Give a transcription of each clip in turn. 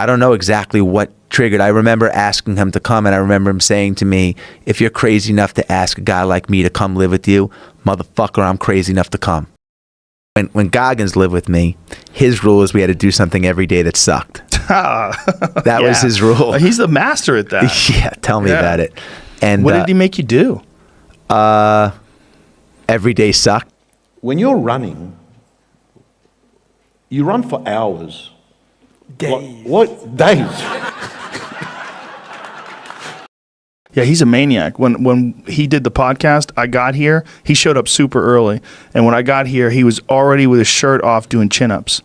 I don't know exactly what triggered. I remember asking him to come, and I remember him saying to me, if you're crazy enough to ask a guy like me to come live with you, motherfucker, I'm crazy enough to come. When Goggins lived with me, his rule was we had to do something every day that sucked. That was his rule. He's the master at that. Yeah, tell me about it. And what did he make you do? Every day sucked. When you're running, you run for hours. Days. What? Days. Yeah, he's a maniac. When he did the podcast, I got here, he showed up super early. And when I got here, he was already with his shirt off doing chin-ups.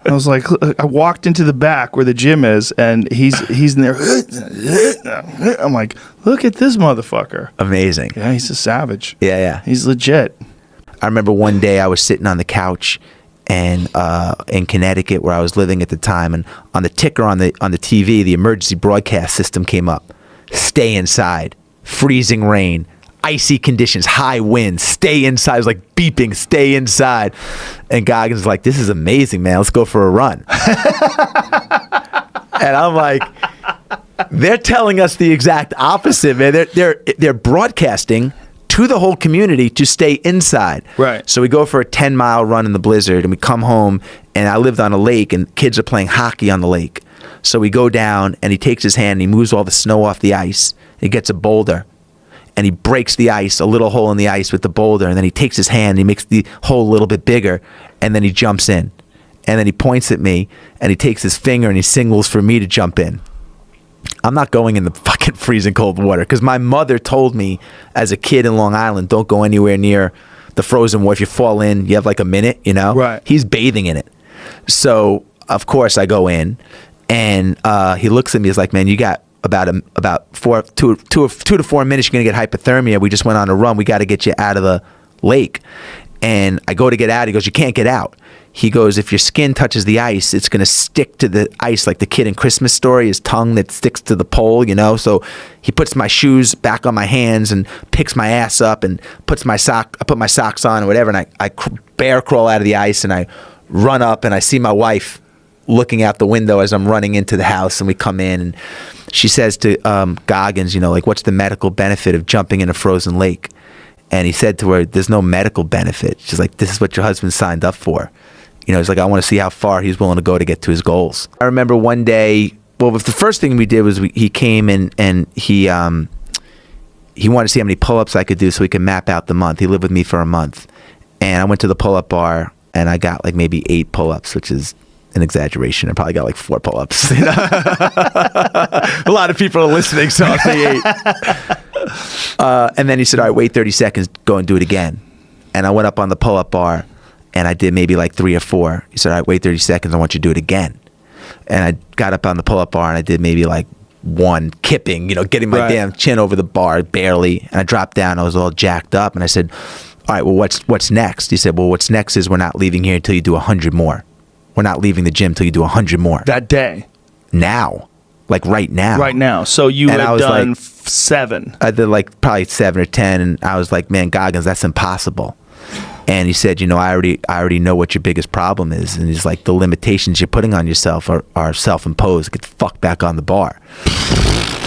I was like, I walked into the back where the gym is, and he's in there. I'm like, look at this motherfucker. Amazing. Yeah, he's a savage. Yeah. He's legit. I remember one day I was sitting on the couch and in Connecticut where I was living at the time, and on the ticker on the TV, the emergency broadcast system came up. Stay inside. Freezing rain. Icy conditions. High winds. Stay inside. It was like beeping. Stay inside. And Goggins was like, this is amazing, man. Let's go for a run. And I'm like, they're telling us the exact opposite, man. They're broadcasting to the whole community to stay inside. Right. So we go for a 10-mile run in the blizzard, and we come home, and I lived on a lake, and kids are playing hockey on the lake. So we go down, and he takes his hand, and he moves all the snow off the ice. He gets a boulder, and he breaks the ice, a little hole in the ice with the boulder, and then he takes his hand, and he makes the hole a little bit bigger, and then he jumps in. And then he points at me, and he takes his finger, and he signals for me to jump in. I'm not going in the fucking freezing cold water, because my mother told me as a kid in Long Island, don't go anywhere near the frozen water. If you fall in, you have like a minute, you know? Right. He's bathing in it. So, of course, I go in, and he looks at me, he's like, man, you got about 2 to 4 minutes, you're going to get hypothermia. We just went on a run. We got to get you out of the lake. And I go to get out. He goes, you can't get out. He goes, if your skin touches the ice, it's going to stick to the ice like the kid in Christmas Story, his tongue that sticks to the pole, you know? So he puts my shoes back on my hands and picks my ass up and I put my socks on or whatever, and I bear crawl out of the ice, and I run up, and I see my wife looking out the window as I'm running into the house, and we come in, and she says to Goggins, you know, like, what's the medical benefit of jumping in a frozen lake? And he said to her, there's no medical benefit. She's like, this is what your husband signed up for. You know, he's like, I want to see how far he's willing to go to get to his goals. I remember one day, well, the first thing we did was he came in, and he wanted to see how many pull-ups I could do so he could map out the month. He lived with me for a month. And I went to the pull-up bar, and I got like maybe 8 pull-ups, which is an exaggeration. I probably got like 4 pull-ups. You know? A lot of people are listening, so I'll say 8. And then he said, all right, wait 30 seconds, go and do it again. And I went up on the pull-up bar, and I did maybe like 3 or 4. He said, all right, wait 30 seconds, I want you to do it again. And I got up on the pull-up bar, and I did maybe like 1 kipping, you know, getting my damn chin over the bar barely. And I dropped down, I was all jacked up, and I said, all right, well, what's next? He said, well, what's next is we're not leaving here until you do 100 more. We're not leaving the gym until you do 100 more. That day? Now. Like right now. Right now. So you had done like, 7. I did like probably 7 or 10, and I was like, man, Goggins, that's impossible. And he said, you know, I already know what your biggest problem is. And he's like, the limitations you're putting on yourself are self-imposed. Get the fuck back on the bar.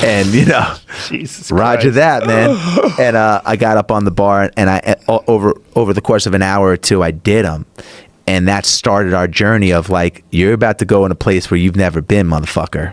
And, you know, Jesus Roger Christ. that, man. And I got up on the bar, and I over the course of an hour or 2, I did them. And that started our journey of like, you're about to go in a place where you've never been, motherfucker.